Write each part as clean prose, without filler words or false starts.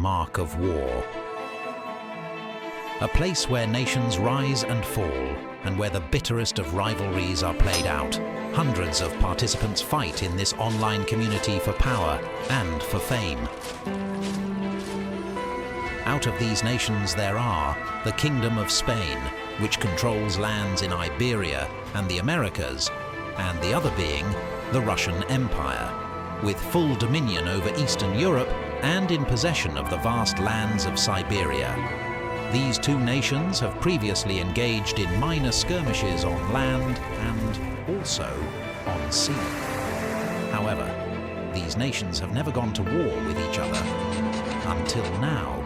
mark of war. A place where nations rise and fall, and where the bitterest of rivalries are played out. Hundreds of participants fight in this online community for power and for fame. Out of these nations there are the Kingdom of Spain, which controls lands in Iberia and the Americas, and the other being the Russian Empire, with full dominion over Eastern Europe and in possession of the vast lands of Siberia. These two nations have previously engaged in minor skirmishes on land and also on sea. However, these nations have never gone to war with each other until now.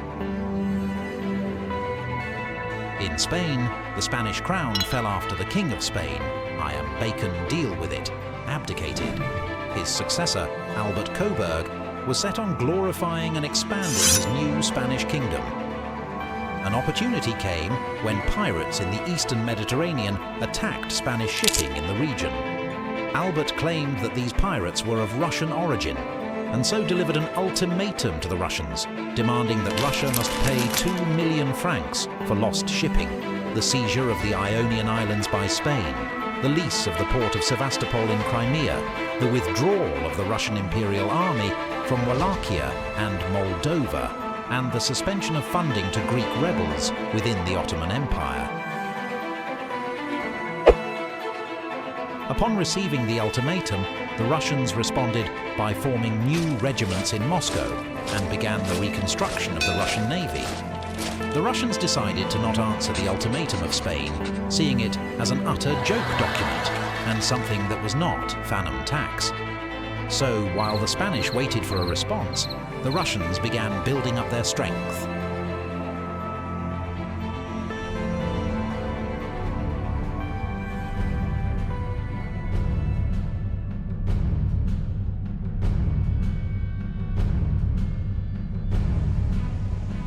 In Spain, the Spanish crown fell after the King of Spain, I Am Bacon Deal with It, abdicated. His successor, Albert Coburg, was set on glorifying and expanding his new Spanish kingdom. An opportunity came when pirates in the eastern Mediterranean attacked Spanish shipping in the region. Albert claimed that these pirates were of Russian origin, and so delivered an ultimatum to the Russians, demanding that Russia must pay 2 million francs for lost shipping, the seizure of the Ionian Islands by Spain, the lease of the port of Sevastopol in Crimea, the withdrawal of the Russian Imperial Army from Wallachia and Moldova, and the suspension of funding to Greek rebels within the Ottoman Empire. Upon receiving the ultimatum, the Russians responded by forming new regiments in Moscow and began the reconstruction of the Russian Navy. The Russians decided to not answer the ultimatum of Spain, seeing it as an utter joke document and something that was not Phantom tax. So, while the Spanish waited for a response, the Russians began building up their strength.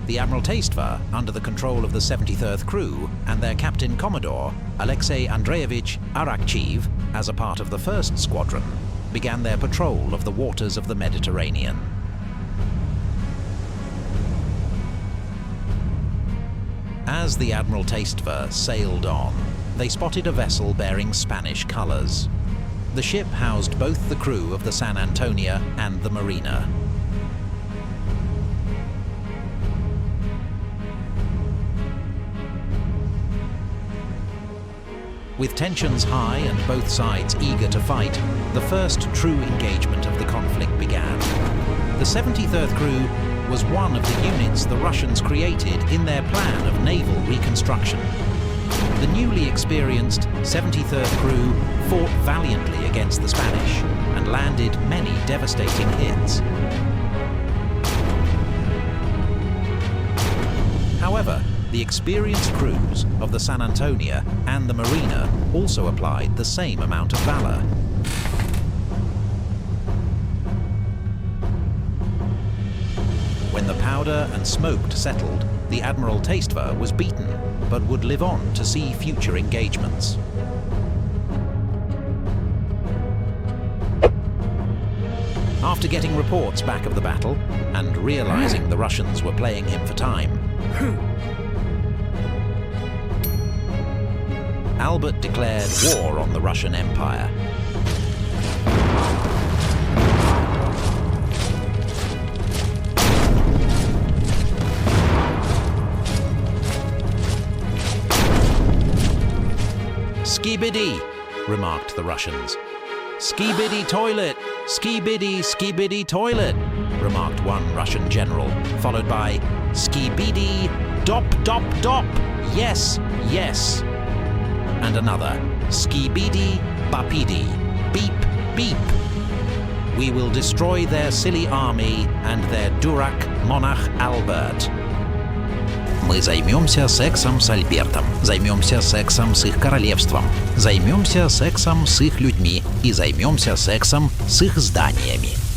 The Admiraltейство, under the control of the 73rd crew and their Captain Commodore, Alexei Andreevich Arakcheev, as a part of the 1st Squadron, began their patrol of the waters of the Mediterranean. As the Admiraltейство sailed on, they spotted a vessel bearing Spanish colors. The ship housed both the crew of the San Antonio and the Marina. With tensions high and both sides eager to fight, the first true engagement of the conflict began. The 73rd crew was one of the units the Russians created in their plan of naval reconstruction. The newly experienced 73rd crew fought valiantly against the Spanish and landed many devastating hits. However, the experienced crews of the San Antonio and the Marina also applied the same amount of valor. When the powder and smoke settled, the Admiraltейство was beaten, but would live on to see future engagements. After getting reports back of the battle, and realizing the Russians were playing him for time, Albert declared war on the Russian Empire. Skibidi, remarked the Russians. Skibidi Toliet, Skibidi Toliet, remarked one Russian general, followed by Skibidi Dop, yes, yes. And another, Skibidi Bapidi, beep, beep. We will destroy their silly army and their durak monarch Albert. Мы займемся сексом с Альбертом, займемся сексом с их королевством, займемся сексом с их людьми и займемся сексом с их зданиями.